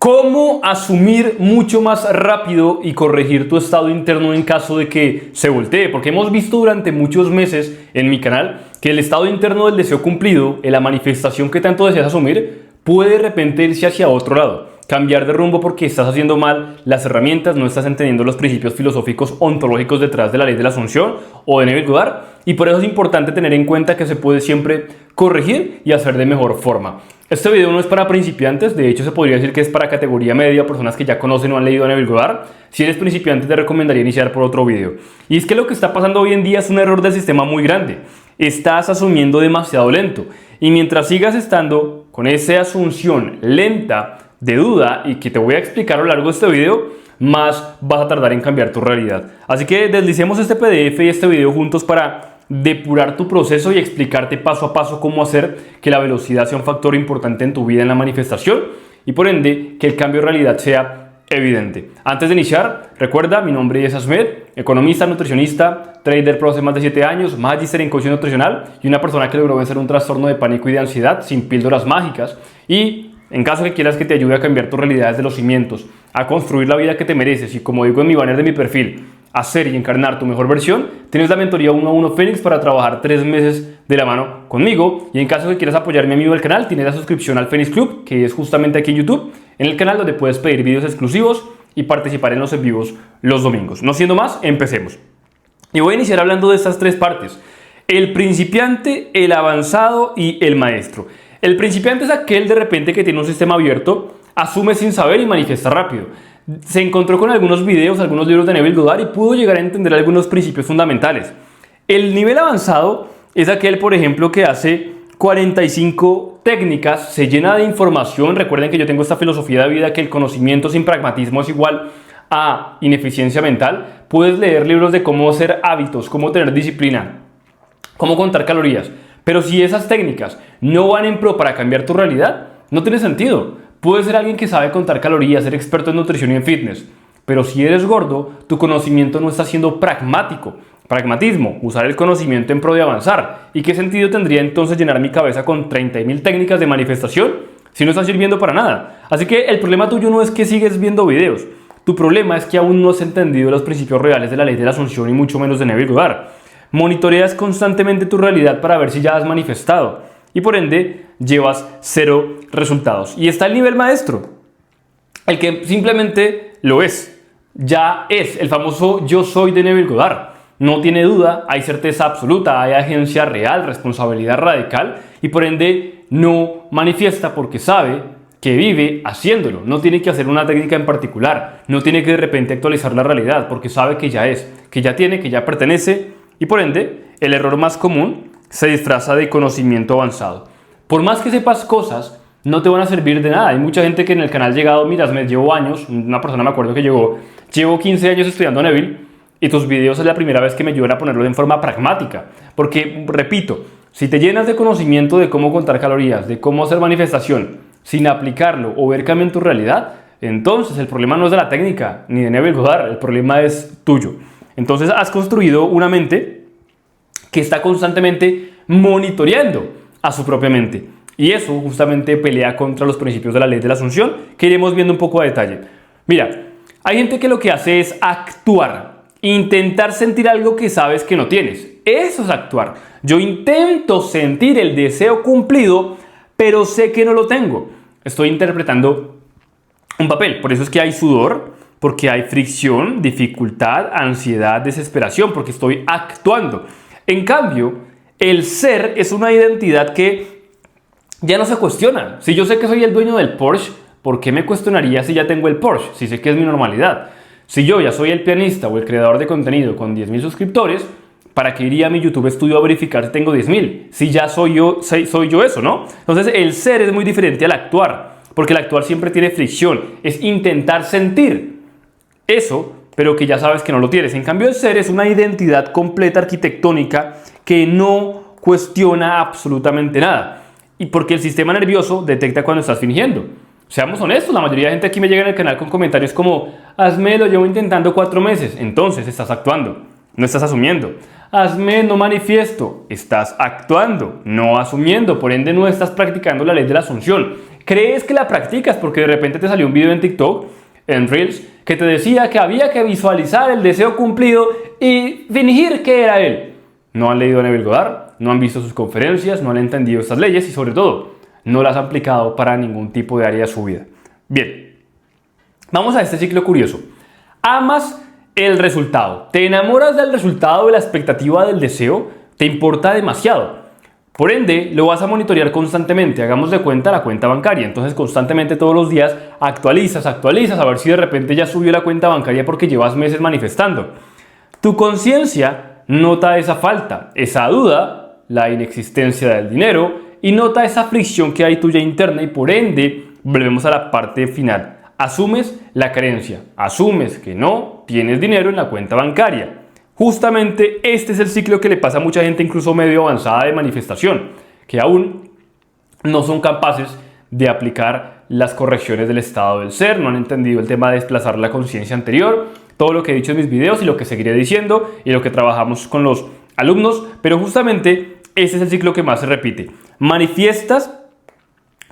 ¿Cómo asumir mucho más rápido y corregir tu estado interno en caso de que se voltee? Porque hemos visto durante muchos meses en mi canal que el estado interno del deseo cumplido, en la manifestación que tanto deseas asumir, puede de repente irse hacia otro lado, cambiar de rumbo porque estás haciendo mal las herramientas, no estás entendiendo los principios filosóficos ontológicos detrás de la ley de la asunción o de Neville Goddard, y por eso es importante tener en cuenta que se puede siempre corregir y hacer de mejor forma. Este video no es para principiantes, de hecho se podría decir que es para categoría media, personas que ya conocen o han leído a Neville Goddard. Si eres principiante te recomendaría iniciar por otro video. Y es que lo que está pasando hoy en día es un error del sistema muy grande. Estás asumiendo demasiado lento. Y mientras sigas estando con esa asunción lenta de duda y que te voy a explicar a lo largo de este video, más vas a tardar en cambiar tu realidad. Así que deslicemos este PDF y este video juntos para depurar tu proceso y explicarte paso a paso cómo hacer que la velocidad sea un factor importante en tu vida en la manifestación y por ende que el cambio de realidad sea evidente. Antes de iniciar, recuerda, mi nombre es Asmed, economista, nutricionista, trader pro hace más de 7 años, magíster en coaching nutricional y una persona que logró vencer un trastorno de pánico y de ansiedad sin píldoras mágicas. Y en caso que quieras que te ayude a cambiar tus realidades de los cimientos, a construir la vida que te mereces y, como digo en mi banner de mi perfil, hacer y encarnar tu mejor versión, tienes la mentoría 1-1 Fénix para trabajar 3 meses de la mano conmigo. Y en caso que quieras apoyarme a mí o al canal, tienes la suscripción al Fénix Club, que es justamente aquí en YouTube, en el canal donde puedes pedir vídeos exclusivos y participar en los en vivos los domingos. No siendo más, empecemos. Y voy a iniciar hablando de estas 3 partes: el principiante, el avanzado y el maestro. El principiante es aquel de repente que tiene un sistema abierto, asume sin saber y manifiesta rápido. Se encontró con algunos videos, algunos libros de Neville Goddard y pudo llegar a entender algunos principios fundamentales. El nivel avanzado es aquel, por ejemplo, que hace 45 técnicas, se llena de información. Recuerden que yo tengo esta filosofía de vida que el conocimiento sin pragmatismo es igual a ineficiencia mental. Puedes leer libros de cómo hacer hábitos, cómo tener disciplina, cómo contar calorías, pero si esas técnicas no van en pro para cambiar tu realidad, no tiene sentido. Puedes ser alguien que sabe contar calorías, ser experto en nutrición y en fitness, pero si eres gordo, tu conocimiento no está siendo pragmático. Pragmatismo, usar el conocimiento en pro de avanzar. ¿Y qué sentido tendría entonces llenar mi cabeza con 30.000 técnicas de manifestación si no está sirviendo para nada? Así que el problema tuyo no es que sigues viendo videos. Tu problema es que aún no has entendido los principios reales de la ley de la asunción y mucho menos de Neville Goddard. Monitoreas constantemente tu realidad para ver si ya has manifestado y por ende llevas 0 resultados. Y está el nivel maestro, el que simplemente lo es, ya es, el famoso yo soy de Neville Goddard. No tiene duda, hay certeza absoluta, hay agencia real, responsabilidad radical y por ende no manifiesta porque sabe que vive haciéndolo. No tiene que hacer una técnica en particular, no tiene que de repente actualizar la realidad porque sabe que ya es, que ya tiene, que ya pertenece y por ende el error más común se disfraza de conocimiento avanzado. Por más que sepas cosas, no te van a servir de nada. Hay mucha gente que en el canal ha llegado, mira, me llevo años, una persona me acuerdo que llevo 15 años estudiando Neville y tus videos es la primera vez que me ayudan a ponerlo en forma pragmática. Porque, repito, si te llenas de conocimiento de cómo contar calorías, de cómo hacer manifestación, sin aplicarlo o ver cambio en tu realidad, entonces el problema no es de la técnica ni de Neville Goddard, el problema es tuyo. Entonces has construido una mente que está constantemente monitoreando a su propia mente. Y eso justamente pelea contra los principios de la ley de la asunción, que iremos viendo un poco a detalle. Mira, hay gente que lo que hace es actuar, intentar sentir algo que sabes que no tienes. Eso es actuar. Yo intento sentir el deseo cumplido, pero sé que no lo tengo. Estoy interpretando un papel. Por eso es que hay sudor, porque hay fricción, dificultad, ansiedad, desesperación, porque estoy actuando. En cambio, el ser es una identidad que ya no se cuestiona. Si yo sé que soy el dueño del Porsche, ¿por qué me cuestionaría si ya tengo el Porsche? Si sé que es mi normalidad. Si yo ya soy el pianista o el creador de contenido con 10.000 suscriptores, ¿para qué iría a mi YouTube Studio a verificar si tengo 10.000? Si ya soy yo eso, ¿no? Entonces el ser es muy diferente al actuar, porque el actuar siempre tiene fricción. Es intentar sentir eso, pero que ya sabes que no lo tienes. En cambio, el ser es una identidad completa arquitectónica que no cuestiona absolutamente nada. Y porque el sistema nervioso detecta cuando estás fingiendo. Seamos honestos, la mayoría de gente aquí me llega en el canal con comentarios como: hazme, lo llevo intentando 4 meses. Entonces estás actuando, no estás asumiendo. Hazme, no manifiesto. Estás actuando, no asumiendo. Por ende, no estás practicando la ley de la asunción. Crees que la practicas porque de repente te salió un video en TikTok, en Reels, que te decía que había que visualizar el deseo cumplido y fingir que era él. No han leído a Neville Goddard, no han visto sus conferencias, no han entendido estas leyes y sobre todo, no las han aplicado para ningún tipo de área de su vida. Bien, vamos a este ciclo curioso. Amas el resultado, te enamoras del resultado, de la expectativa del deseo, te importa demasiado. Por ende, lo vas a monitorear constantemente. Hagamos de cuenta la cuenta bancaria. Entonces, constantemente todos los días actualizas, a ver si de repente ya subió la cuenta bancaria porque llevas meses manifestando. Tu conciencia nota esa falta, esa duda, la inexistencia del dinero y nota esa fricción que hay tuya interna y por ende, volvemos a la parte final. Asumes la carencia, asumes que no tienes dinero en la cuenta bancaria. Justamente este es el ciclo que le pasa a mucha gente incluso medio avanzada de manifestación, que aún no son capaces de aplicar las correcciones del estado del ser, no han entendido el tema de desplazar la conciencia anterior, todo lo que he dicho en mis videos y lo que seguiré diciendo y lo que trabajamos con los alumnos, pero justamente este es el ciclo que más se repite. Manifiestas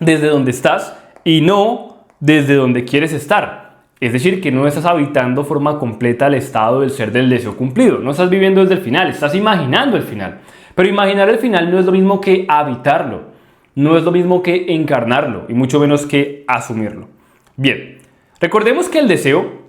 desde donde estás y no desde donde quieres estar. Es decir, que no estás habitando de forma completa el estado del ser del deseo cumplido. No estás viviendo desde el final, estás imaginando el final. Pero imaginar el final no es lo mismo que habitarlo. No es lo mismo que encarnarlo y mucho menos que asumirlo. Bien, recordemos que el deseo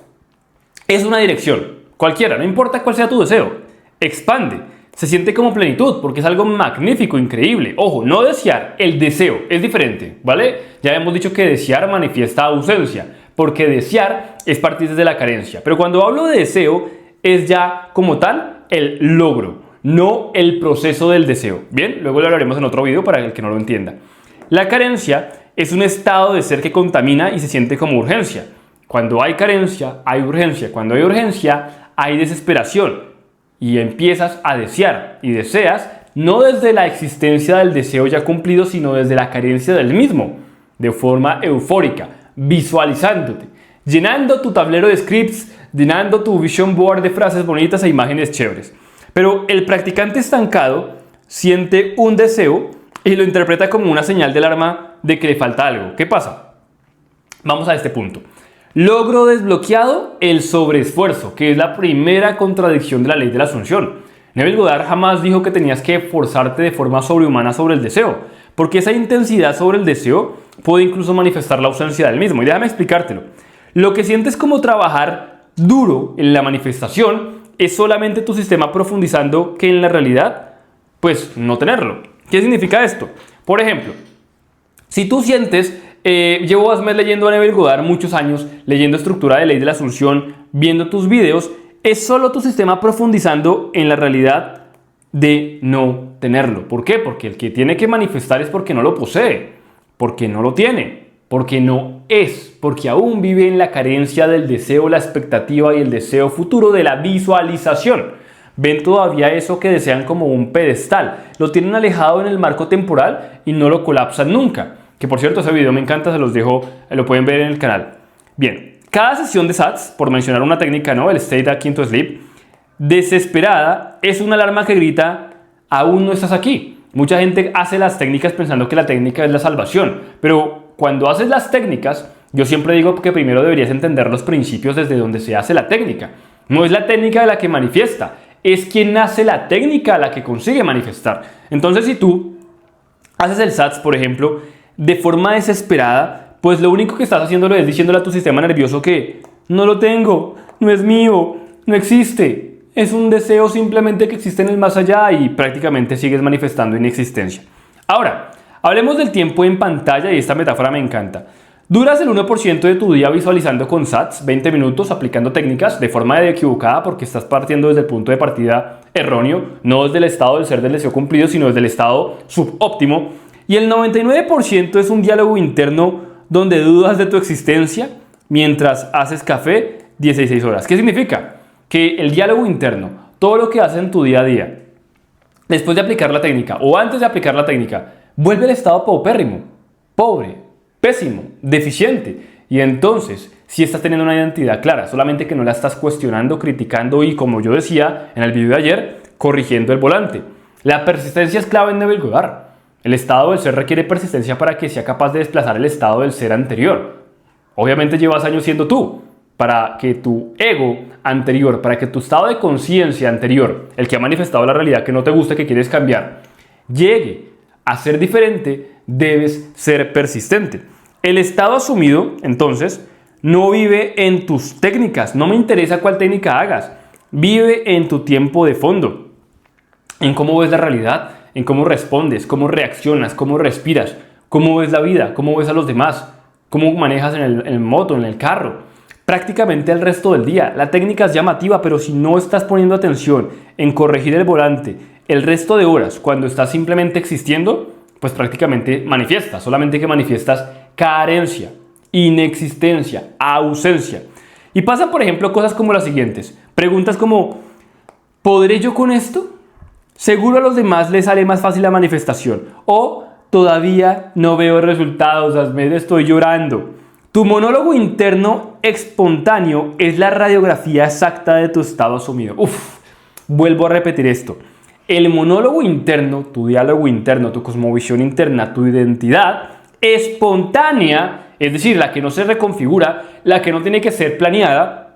es una dirección, cualquiera, no importa cuál sea tu deseo. Expande, se siente como plenitud porque es algo magnífico, increíble. Ojo, no desear, el deseo es diferente, ¿vale? Ya hemos dicho que desear manifiesta ausencia. Porque desear es partir desde la carencia. Pero cuando hablo de deseo, es ya como tal el logro, no el proceso del deseo. Bien, luego lo hablaremos en otro video para el que no lo entienda. La carencia es un estado de ser que contamina y se siente como urgencia. Cuando hay carencia, hay urgencia. Cuando hay urgencia, hay desesperación. Y empiezas a desear. Y deseas no desde la existencia del deseo ya cumplido, sino desde la carencia del mismo, de forma eufórica. Visualizándote, llenando tu tablero de scripts, llenando tu vision board de frases bonitas e imágenes chéveres. Pero el practicante estancado siente un deseo y lo interpreta como una señal de alarma de que le falta algo. ¿Qué pasa? Vamos a este punto. Logro desbloqueado, el sobreesfuerzo, que es la primera contradicción de la ley de la asunción. Neville Goddard jamás dijo que tenías que forzarte de forma sobrehumana sobre el deseo, porque esa intensidad sobre el deseo puede incluso manifestar la ausencia del mismo. Y déjame explicártelo. Lo que sientes como trabajar duro en la manifestación es solamente tu sistema profundizando que en la realidad, pues no tenerlo. ¿Qué significa esto? Por ejemplo, si tú sientes, llevo mes leyendo a Neville Goddard muchos años, leyendo estructura de ley de la asunción, viendo tus videos, es solo tu sistema profundizando en la realidad de no tenerlo. ¿Por qué? Porque el que tiene que manifestar es porque no lo posee, porque no lo tiene, porque no es, porque aún vive en la carencia del deseo, la expectativa y el deseo futuro de la visualización. Ven todavía eso que desean como un pedestal, lo tienen alejado en el marco temporal y no lo colapsan nunca. Que por cierto, ese video me encanta, se los dejo, lo pueden ver en el canal. Bien, cada sesión de SATS, por mencionar una técnica, ¿no? El State Akin to Sleep, desesperada, es una alarma que grita, aún no estás aquí. Mucha gente hace las técnicas pensando que la técnica es la salvación, pero cuando haces las técnicas, yo siempre digo que primero deberías entender los principios desde donde se hace la técnica. No es la técnica la que manifiesta, es quien hace la técnica la que consigue manifestar. Entonces, si tú haces el SATS, por ejemplo, de forma desesperada, pues lo único que estás haciéndolo es diciéndole a tu sistema nervioso que no lo tengo, no es mío, no existe. Es un deseo simplemente que existe en el más allá y prácticamente sigues manifestando inexistencia. Ahora, hablemos del tiempo en pantalla y esta metáfora me encanta. Duras el 1% de tu día visualizando con SATS, 20 minutos aplicando técnicas de forma equivocada porque estás partiendo desde el punto de partida erróneo, no desde el estado del ser del deseo cumplido, sino desde el estado subóptimo. Y el 99% es un diálogo interno donde dudas de tu existencia mientras haces café 16 horas. ¿Qué significa? Que el diálogo interno, todo lo que haces en tu día a día, después de aplicar la técnica o antes de aplicar la técnica, vuelve al estado paupérrimo, pobre, pésimo, deficiente. Y entonces, si estás teniendo una identidad clara, solamente que no la estás cuestionando, criticando y, como yo decía en el video de ayer, corrigiendo el volante. La persistencia es clave en navegar. El estado del ser requiere persistencia para que sea capaz de desplazar el estado del ser anterior. Obviamente llevas años siendo tú. Para que tu ego anterior, para que tu estado de conciencia anterior, el que ha manifestado la realidad que no te gusta, que quieres cambiar, llegue a ser diferente, debes ser persistente. El estado asumido, entonces, no vive en tus técnicas. No me interesa cuál técnica hagas. Vive en tu tiempo de fondo. En cómo ves la realidad, en cómo respondes, cómo reaccionas, cómo respiras, cómo ves la vida, cómo ves a los demás, cómo manejas en el moto, en el carro. Prácticamente el resto del día. La técnica es llamativa, pero si no estás poniendo atención en corregir el volante el resto de horas, cuando estás simplemente existiendo, pues prácticamente manifiestas. Solamente que manifiestas carencia, inexistencia, ausencia. Y pasan, por ejemplo, cosas como las siguientes. Preguntas como, ¿podré yo con esto? Seguro a los demás les sale más fácil la manifestación. O, todavía no veo resultados, Asmed, estoy llorando. Tu monólogo interno espontáneo es la radiografía exacta de tu estado asumido. Vuelvo a repetir esto. El monólogo interno, tu diálogo interno, tu cosmovisión interna, tu identidad espontánea, es decir, la que no se reconfigura, la que no tiene que ser planeada,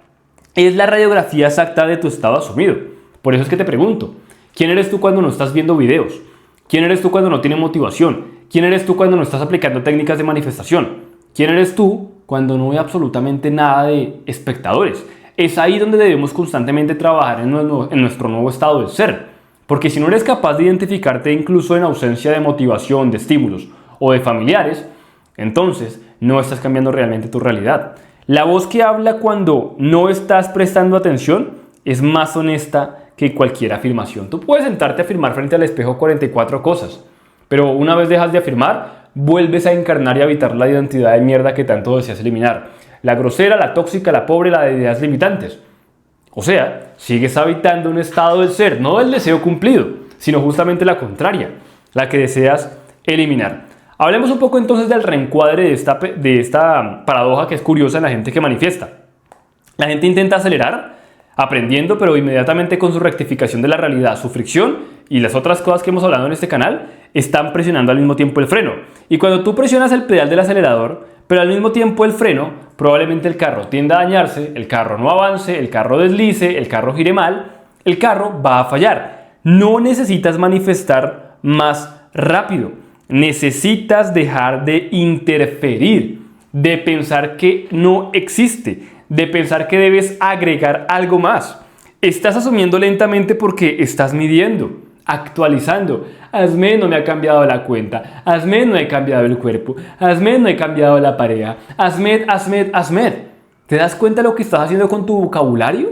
es la radiografía exacta de tu estado asumido. Por eso es que te pregunto, ¿quién eres tú cuando no estás viendo videos? ¿Quién eres tú cuando no tienes motivación? ¿Quién eres tú cuando no estás aplicando técnicas de manifestación? ¿Quién eres tú cuando no hay absolutamente nada de espectadores? Es ahí donde debemos constantemente trabajar en nuestro nuevo estado del ser. Porque si no eres capaz de identificarte incluso en ausencia de motivación, de estímulos o de familiares, entonces no estás cambiando realmente tu realidad. La voz que habla cuando no estás prestando atención es más honesta que cualquier afirmación. Tú puedes sentarte a afirmar frente al espejo 44 cosas, pero una vez dejas de afirmar, vuelves a encarnar y a habitar la identidad de mierda que tanto deseas eliminar. La grosera, la tóxica, la pobre, la de ideas limitantes. O sea, sigues habitando un estado del ser, no del deseo cumplido, sino justamente la contraria, la que deseas eliminar. Hablemos un poco entonces del reencuadre de esta paradoja que es curiosa en la gente que manifiesta. La gente intenta acelerar, aprendiendo, pero inmediatamente con su rectificación de la realidad, su fricción y las otras cosas que hemos hablado en este canal, están presionando al mismo tiempo el freno. Y cuando tú presionas el pedal del acelerador, pero al mismo tiempo el freno, probablemente el carro tienda a dañarse, el carro no avance, el carro deslice, el carro gire mal, el carro va a fallar. No necesitas manifestar más rápido. Necesitas dejar de interferir, de pensar que no existe, de pensar que debes agregar algo más. Estás asumiendo lentamente porque estás midiendo, actualizando. Asmed no me ha cambiado la cuenta. Asmed no he cambiado el cuerpo. Asmed no he cambiado la pareja. Asmed. ¿Te das cuenta de lo que estás haciendo con tu vocabulario?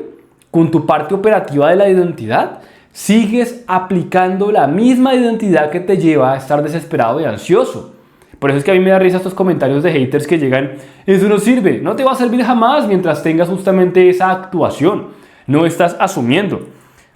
¿Con tu parte operativa de la identidad? Sigues aplicando la misma identidad que te lleva a estar desesperado y ansioso. Por eso es que a mí me da risa estos comentarios de haters que llegan, eso no sirve, no te va a servir jamás mientras tengas justamente esa actuación. No estás asumiendo.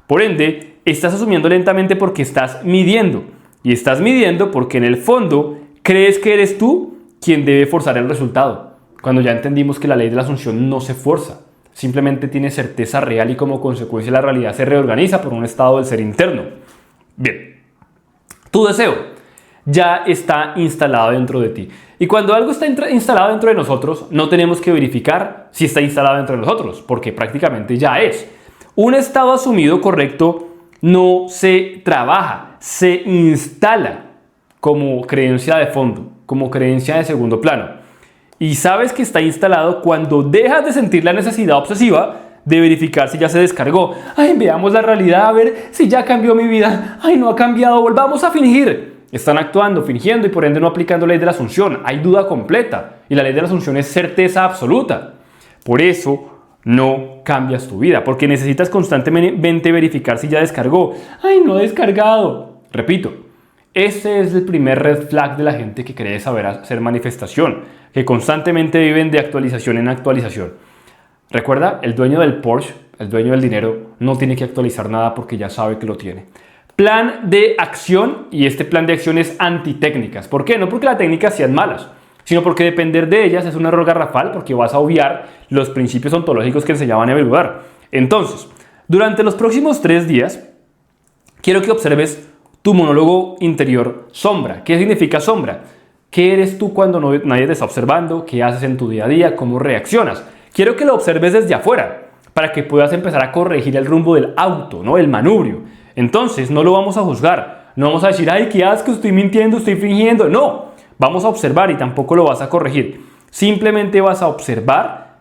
Por ende, estás asumiendo lentamente porque estás midiendo. Y estás midiendo porque en el fondo crees que eres tú quien debe forzar el resultado. Cuando ya entendimos que la ley de la asunción no se forza. Simplemente tiene certeza real y como consecuencia la realidad se reorganiza por un estado del ser interno. Bien, tu deseo ya está instalado dentro de ti. Y cuando algo está instalado dentro de nosotros, no tenemos que verificar si está instalado dentro de nosotros, porque prácticamente ya es. Un estado asumido correcto no se trabaja, se instala como creencia de fondo, como creencia de segundo plano. Y sabes que está instalado cuando dejas de sentir la necesidad obsesiva de verificar si ya se descargó. Ay, veamos la realidad, a ver si ya cambió mi vida. Ay, no ha cambiado, volvamos a fingir. Están actuando, fingiendo y por ende no aplicando la ley de la asunción. Hay duda completa y la ley de la asunción es certeza absoluta. Por eso no cambias tu vida, porque necesitas constantemente verificar si ya descargó. Ay, no ha descargado. Repito, ese es el primer red flag de la gente que cree saber hacer manifestación, que constantemente viven de actualización en actualización. Recuerda, el dueño del Porsche, el dueño del dinero, no tiene que actualizar nada porque ya sabe que lo tiene. Plan de acción, y este plan de acción es antitécnicas. ¿Por qué? No porque las técnicas sean malas, sino porque depender de ellas es un error garrafal porque vas a obviar los principios ontológicos que enseñaban a evaluar. Entonces, durante los próximos 3 días, quiero que observes tu monólogo interior sombra. ¿Qué significa sombra? ¿Qué eres tú cuando nadie te está observando? ¿Qué haces en tu día a día? ¿Cómo reaccionas? Quiero que lo observes desde afuera para que puedas empezar a corregir el rumbo del auto, ¿no? El manubrio. Entonces no lo vamos a juzgar. No vamos a decir, ay, qué asco, estoy mintiendo, estoy fingiendo. No, vamos a observar y tampoco lo vas a corregir. Simplemente vas a observar,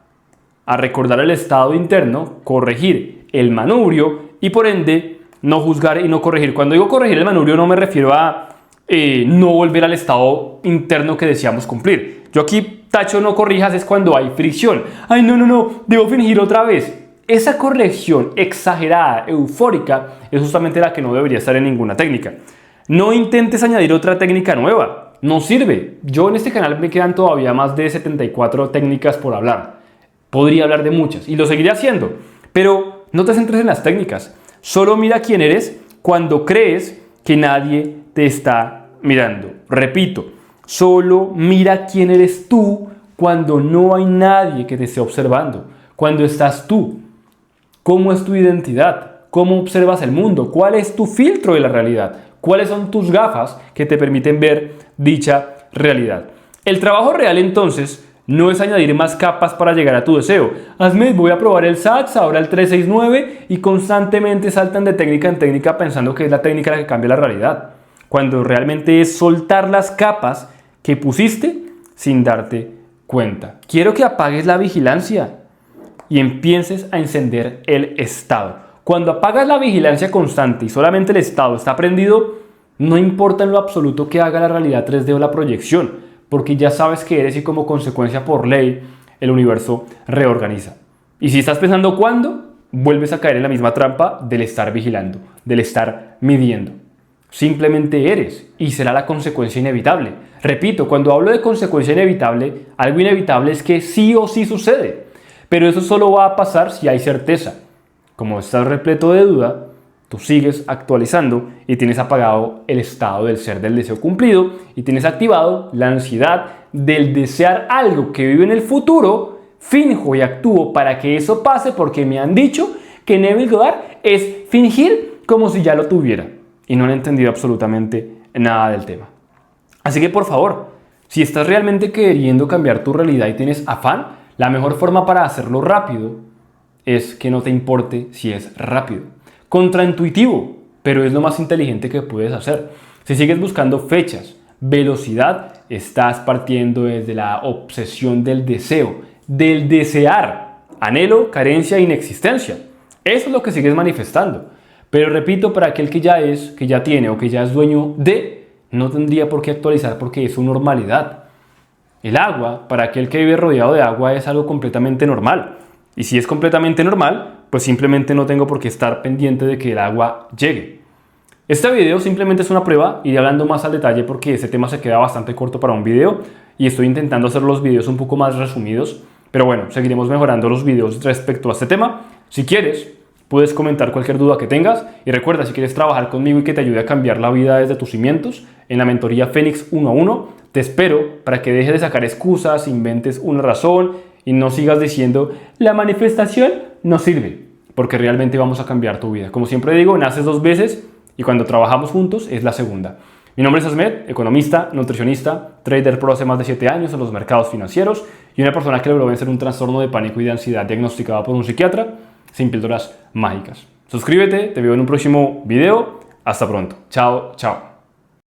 a recordar el estado interno, corregir el manubrio y por ende no juzgar y no corregir. Cuando digo corregir el manubrio no me refiero a no volver al estado interno que deseamos cumplir. Yo aquí tacho no corrijas es cuando hay fricción. Ay, no, debo fingir otra vez. Esa corrección exagerada, eufórica, es justamente la que no debería estar en ninguna técnica. No intentes añadir otra técnica nueva. No sirve. Yo en este canal me quedan todavía más de 74 técnicas por hablar. Podría hablar de muchas y lo seguiré haciendo. Pero no te centres en las técnicas. Solo mira quién eres cuando crees que nadie te está mirando. Repito, solo mira quién eres tú cuando no hay nadie que te esté observando. Cuando estás tú. ¿Cómo es tu identidad? ¿Cómo observas el mundo? ¿Cuál es tu filtro de la realidad? ¿Cuáles son tus gafas que te permiten ver dicha realidad? El trabajo real entonces no es añadir más capas para llegar a tu deseo. Hazme, voy a probar el SATS, ahora el 369 y constantemente saltan de técnica en técnica pensando que es la técnica la que cambia la realidad. Cuando realmente es soltar las capas que pusiste sin darte cuenta. Quiero que apagues la vigilancia y empieces a encender el estado. Cuando apagas la vigilancia constante y solamente el estado está prendido, no importa en lo absoluto que haga la realidad 3D o la proyección, porque ya sabes que eres y como consecuencia por ley, el universo reorganiza. Y si estás pensando cuándo, vuelves a caer en la misma trampa del estar vigilando, del estar midiendo. Simplemente eres y será la consecuencia inevitable. Repito, cuando hablo de consecuencia inevitable, algo inevitable es que sí o sí sucede. Pero eso solo va a pasar si hay certeza. Como estás repleto de duda, tú sigues actualizando y tienes apagado el estado del ser del deseo cumplido y tienes activado la ansiedad del desear algo que vive en el futuro, finjo y actúo para que eso pase porque me han dicho que Neville Goddard es fingir como si ya lo tuviera y no han entendido absolutamente nada del tema. Así que por favor, si estás realmente queriendo cambiar tu realidad y tienes afán, la mejor forma para hacerlo rápido es que no te importe si es rápido. Contraintuitivo, pero es lo más inteligente que puedes hacer. Si sigues buscando fechas, velocidad, estás partiendo desde la obsesión del deseo, del desear, anhelo, carencia, inexistencia. Eso es lo que sigues manifestando. Pero repito, para aquel que ya es, que ya tiene o que ya es dueño de, no tendría por qué actualizar porque es su normalidad. El agua, para aquel que vive rodeado de agua, es algo completamente normal. Y si es completamente normal, pues simplemente no tengo por qué estar pendiente de que el agua llegue. Este video simplemente es una prueba, iré hablando más al detalle porque ese tema se queda bastante corto para un video y estoy intentando hacer los videos un poco más resumidos. Pero bueno, seguiremos mejorando los videos respecto a este tema. Si quieres, puedes comentar cualquier duda que tengas y recuerda, si quieres trabajar conmigo y que te ayude a cambiar la vida desde tus cimientos, en la mentoría Fénix 1 a 1, te espero para que dejes de sacar excusas, inventes una razón y no sigas diciendo la manifestación no sirve, porque realmente vamos a cambiar tu vida. Como siempre digo, naces dos veces y cuando trabajamos juntos es la segunda. Mi nombre es Asmed, economista, nutricionista, trader pro hace más de 7 años en los mercados financieros y una persona que logró vencer un trastorno de pánico y de ansiedad diagnosticado por un psiquiatra sin píldoras mágicas. Suscríbete, te veo en un próximo video. Hasta pronto. Chao, chao.